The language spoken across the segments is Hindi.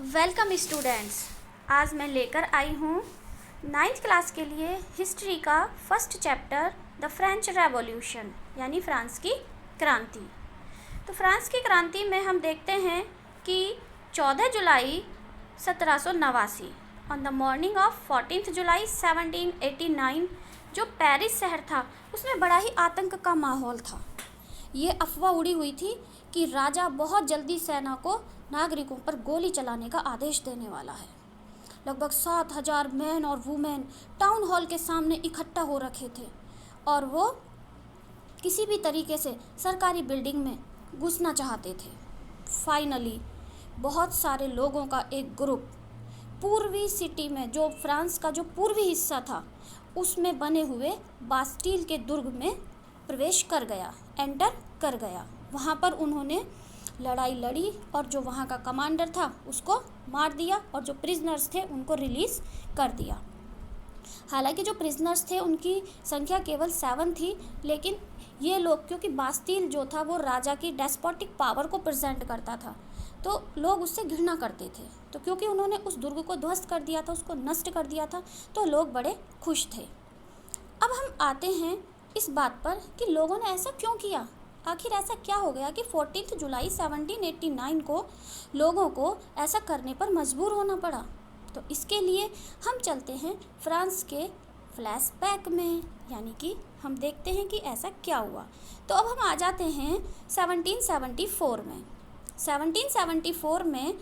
Welcome students. आज मैं लेकर आई हूँ 9th क्लास के लिए हिस्ट्री का first chapter the French revolution यानी फ्रांस की क्रांति। तो फ्रांस की क्रांति में हम देखते हैं कि 14 जुलाई 1789 ऑन द मॉर्निंग ऑफ 14 जुलाई 1789 जो पेरिस शहर था उसमें बड़ा ही आतंक का माहौल था। ये अफवाह उड़ी हुई थी कि राजा बहुत जल्दी सेना को नागरिकों पर गोली चलाने का आदेश देने वाला है। लगभग 7,000 मैन और वुमेन टाउन हॉल के सामने इकट्ठा हो रखे थे और वो किसी भी तरीके से सरकारी बिल्डिंग में घुसना चाहते थे। फाइनली बहुत सारे लोगों का एक ग्रुप पूर्वी सिटी में, जो फ्रांस का जो पूर्वी हिस्सा था, उसमें बने हुए बास्टील के दुर्ग में प्रवेश कर गया, एंटर कर गया। वहाँ पर उन्होंने लड़ाई लड़ी और जो वहाँ का कमांडर था उसको मार दिया और जो प्रिजनर्स थे उनको रिलीज़ कर दिया। हालांकि जो प्रिजनर्स थे उनकी संख्या केवल 7 थी, लेकिन ये लोग, क्योंकि बास्टील जो था वो राजा की डेस्पोटिक पावर को प्रेजेंट करता था, तो लोग उससे घृणा करते थे। तो क्योंकि उन्होंने उस दुर्ग को ध्वस्त कर दिया था, उसको नष्ट कर दिया था, तो लोग बड़े खुश थे। अब हम आते हैं इस बात पर कि लोगों ने ऐसा क्यों किया। आखिर ऐसा क्या हो गया कि 14 जुलाई 1789 को लोगों को ऐसा करने पर मजबूर होना पड़ा। तो इसके लिए हम चलते हैं फ्रांस के फ्लैशबैक में, यानी कि हम देखते हैं कि ऐसा क्या हुआ। तो अब हम आ जाते हैं 1774 में। 1774 में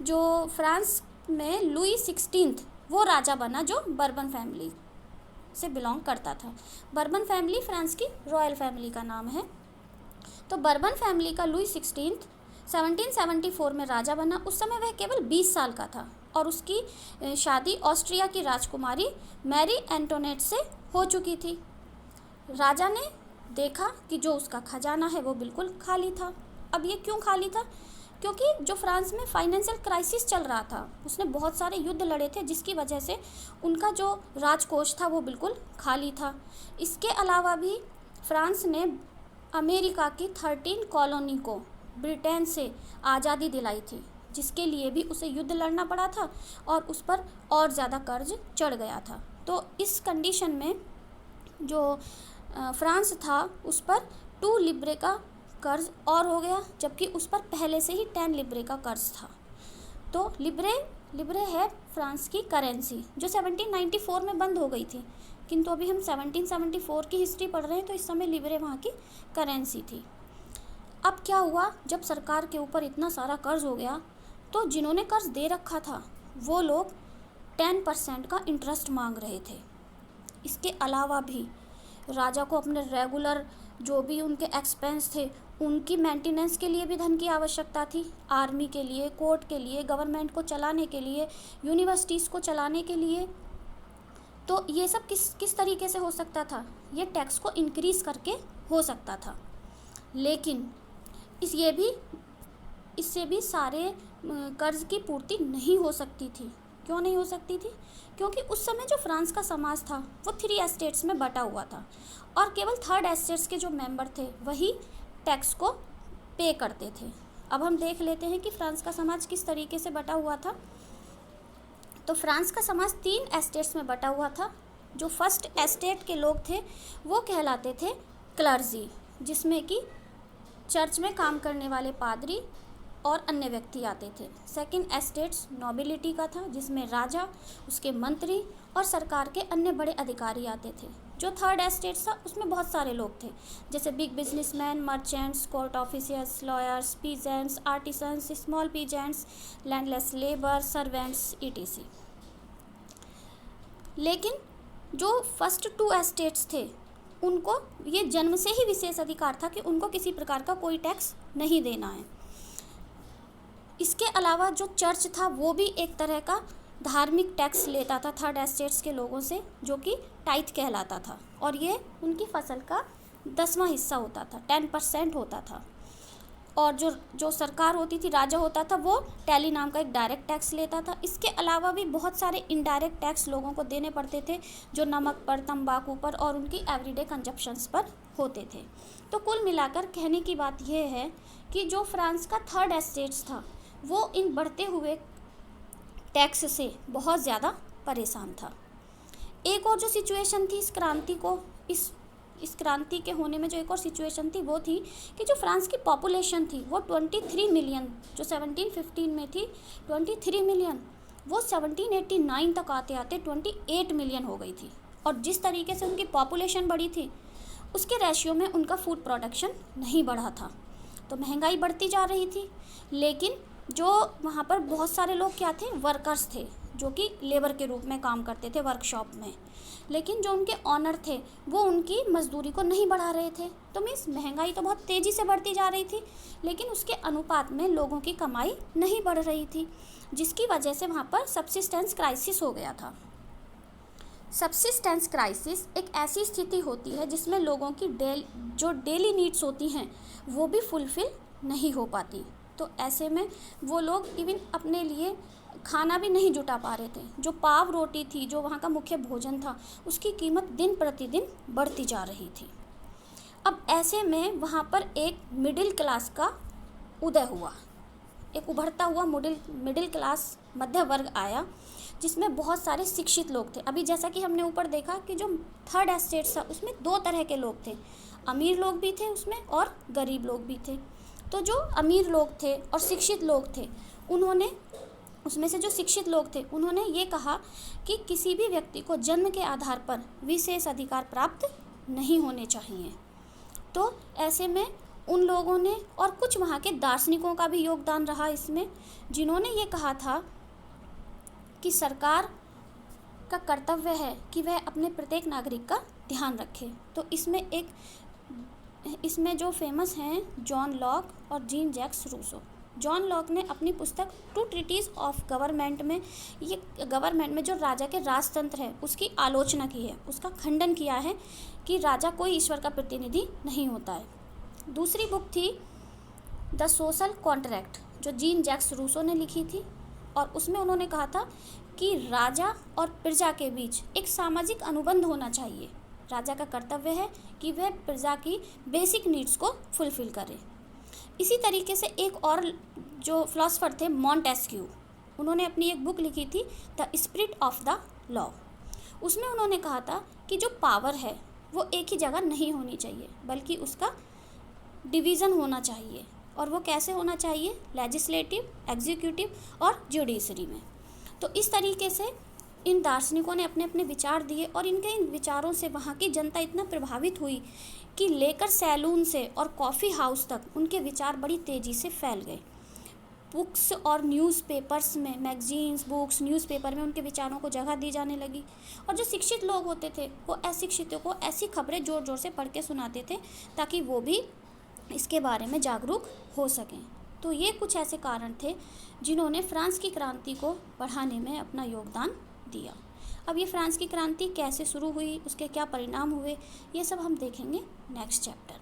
जो फ्रांस में लुई 16 वो राजा बना जो बर्बन फैमिली से बिलोंग करता था। बर्बन फैमिली फ्रांस की रॉयल फैमिली का नाम है। तो बर्बन फैमिली का लुई 16 1774 में राजा बना। उस समय वह केवल 20 साल का था और उसकी शादी ऑस्ट्रिया की राजकुमारी मैरी एंटोनेट से हो चुकी थी। राजा ने देखा कि जो उसका खजाना है वो बिल्कुल खाली था। अब ये क्यों खाली था? क्योंकि जो फ्रांस में फाइनेंशियल क्राइसिस चल रहा था, उसने बहुत सारे युद्ध लड़े थे जिसकी वजह से उनका जो राजकोष था वो बिल्कुल खाली था। इसके अलावा भी फ्रांस ने अमेरिका की 13 कॉलोनी को ब्रिटेन से आज़ादी दिलाई थी, जिसके लिए भी उसे युद्ध लड़ना पड़ा था और उस पर और ज़्यादा कर्ज चढ़ गया था। तो इस कंडीशन में जो फ्रांस था उस पर 2 लिब्रे का कर्ज और हो गया, जबकि उस पर पहले से ही 10 लिब्रे का कर्ज था। तो लिब्रे है फ्रांस की करेंसी जो 1794 में बंद हो गई थी, किंतु अभी हम 1774 की हिस्ट्री पढ़ रहे हैं, तो इस समय लिब्रे वहाँ की करेंसी थी। अब क्या हुआ, जब सरकार के ऊपर इतना सारा कर्ज हो गया तो जिन्होंने कर्ज दे रखा था वो लोग 10% का इंटरेस्ट मांग रहे थे। इसके अलावा भी राजा को अपने रेगुलर जो भी उनके एक्सपेंस थे उनकी मेंटेनेंस के लिए भी धन की आवश्यकता थी। आर्मी के लिए, कोर्ट के लिए, गवर्नमेंट को चलाने के लिए, यूनिवर्सिटीज़ को चलाने के लिए। तो ये सब किस तरीके से हो सकता था? ये टैक्स को इंक्रीज़ करके हो सकता था। लेकिन इससे भी सारे कर्ज की पूर्ति नहीं हो सकती थी। क्यों नहीं हो सकती थी? क्योंकि उस समय जो फ्रांस का समाज था वो 3 एस्टेट्स में बटा हुआ था और केवल 3rd एस्टेट्स के जो मेंबर थे वही टैक्स को पे करते थे। अब हम देख लेते हैं कि फ्रांस का समाज किस तरीके से बटा हुआ था। तो फ्रांस का समाज 3 एस्टेट्स में बटा हुआ था। जो फर्स्ट एस्टेट के लोग थे वो कहलाते थे क्लर्जी, जिसमें कि चर्च में काम करने वाले पादरी और अन्य व्यक्ति आते थे। सेकंड एस्टेट्स नोबिलिटी का था, जिसमें राजा, उसके मंत्री और सरकार के अन्य बड़े अधिकारी आते थे। जो 3rd एस्टेट्स था उसमें बहुत सारे लोग थे, जैसे big businessman, merchants, court officers, lawyers, peasants, artisans, small peasants, landless labour, servants, etc. लेकिन जो फर्स्ट 2 एस्टेट्स थे उनको ये जन्म से ही विशेष अधिकार था कि उनको किसी प्रकार का कोई टैक्स नहीं देना है। इसके अलावा जो चर्च था वो भी एक तरह का धार्मिक टैक्स लेता था 3rd एस्टेट्स के लोगों से, जो कि टाइथ कहलाता था, और ये उनकी फसल का 10वां हिस्सा होता था, 10% होता था। और जो सरकार होती थी, राजा होता था, वो टैली नाम का एक डायरेक्ट टैक्स लेता था। इसके अलावा भी बहुत सारे इनडायरेक्ट टैक्स लोगों को देने पड़ते थे, जो नमक पर, तंबाकू पर और उनकी एवरीडे कंजप्शंस पर होते थे। तो कुल मिलाकर कहने की बात यह है कि जो फ्रांस का 3rd एस्टेट्स था वो इन बढ़ते हुए टैक्स से बहुत ज़्यादा परेशान था। एक और जो सिचुएशन थी इस क्रांति के होने में, जो एक और सिचुएशन थी वो थी कि जो फ्रांस की पॉपुलेशन थी वो 23 मिलियन, जो 1715 में थी 23 मिलियन, वो 1789 तक आते आते 28 मिलियन हो गई थी। और जिस तरीके से उनकी पॉपुलेशन बढ़ी थी उसके रेशियो में उनका फूड प्रोडक्शन नहीं बढ़ा था, तो महंगाई बढ़ती जा रही थी। लेकिन जो वहाँ पर बहुत सारे लोग क्या थे, वर्कर्स थे, जो कि लेबर के रूप में काम करते थे वर्कशॉप में, लेकिन जो उनके ऑनर थे वो उनकी मजदूरी को नहीं बढ़ा रहे थे। तो मीन्स महंगाई तो बहुत तेज़ी से बढ़ती जा रही थी, लेकिन उसके अनुपात में लोगों की कमाई नहीं बढ़ रही थी, जिसकी वजह से वहाँ पर सब्सिस्टेंस क्राइसिस हो गया था। सब्सिस्टेंस क्राइसिस एक ऐसी स्थिति होती है जिसमें लोगों की जो डेली नीड्स होती हैं वो भी फुलफ़िल नहीं हो पाती। तो ऐसे में वो लोग इवन अपने लिए खाना भी नहीं जुटा पा रहे थे। जो पाव रोटी थी, जो वहाँ का मुख्य भोजन था, उसकी कीमत दिन प्रतिदिन बढ़ती जा रही थी। अब ऐसे में वहाँ पर एक मिडिल क्लास का उदय हुआ, एक उभरता हुआ मिडिल क्लास मध्य वर्ग आया, जिसमें बहुत सारे शिक्षित लोग थे। अभी जैसा कि हमने ऊपर देखा कि जो थर्ड एस्टेट था उसमें दो तरह के लोग थे, अमीर लोग भी थे उसमें और गरीब लोग भी थे। तो जो अमीर लोग थे और शिक्षित लोग थे, उन्होंने उसमें से जो शिक्षित लोग थे उन्होंने ये कहा कि किसी भी व्यक्ति को जन्म के आधार पर विशेष अधिकार प्राप्त नहीं होने चाहिए। तो ऐसे में उन लोगों ने, और कुछ वहाँ के दार्शनिकों का भी योगदान रहा इसमें, जिन्होंने ये कहा था कि सरकार का कर्तव्य है कि वह अपने प्रत्येक नागरिक का ध्यान रखे। तो इसमें जो फेमस हैं जॉन लॉक और Jean Jacques Rousseau. John Locke ने अपनी पुस्तक टू ट्रीटीज ऑफ गवर्नमेंट में ये गवर्नमेंट में जो राजा के राजतंत्र है उसकी आलोचना की है, उसका खंडन किया है कि राजा कोई ईश्वर का प्रतिनिधि नहीं होता है। दूसरी बुक थी द सोशल कॉन्ट्रैक्ट, जो जीन जैक्स रूसो ने लिखी थी, और उसमें उन्होंने कहा था कि राजा और प्रजा के बीच एक सामाजिक अनुबंध होना चाहिए। राजा का कर्तव्य है कि वह प्रजा की बेसिक नीड्स को फुलफिल करे। इसी तरीके से एक और जो फिलोसोफर थे मॉन्टेस्क्यू, उन्होंने अपनी एक बुक लिखी थी the spirit of the law. उसमें उन्होंने कहा था कि जो पावर है वो एक ही जगह नहीं होनी चाहिए, बल्कि उसका डिवीज़न होना चाहिए। और वो कैसे होना चाहिए, लेजिस्लेटिव, एग्जीक्यूटिव और जुडिशरी में। तो इस तरीके से इन दार्शनिकों ने अपने अपने विचार दिए, और इनके इन विचारों से वहाँ की जनता इतना प्रभावित हुई कि लेकर सैलून से और कॉफ़ी हाउस तक उनके विचार बड़ी तेज़ी से फैल गए। बुक्स और न्यूज़पेपर्स में, मैगजीन्स, बुक्स, न्यूज़पेपर में उनके विचारों को जगह दी जाने लगी। और जो शिक्षित लोग होते थे वो अशिक्षितों को ऐसी खबरें ज़ोर ज़ोर से पढ़ के सुनाते थे ताकि वो भी इसके बारे में जागरूक हो सकें। तो ये कुछ ऐसे कारण थे जिन्होंने फ्रांस की क्रांति को बढ़ाने में अपना योगदान दिया। अब ये फ्रांस की क्रांति कैसे शुरू हुई, उसके क्या परिणाम हुए, ये सब हम देखेंगे नेक्स्ट चैप्टर।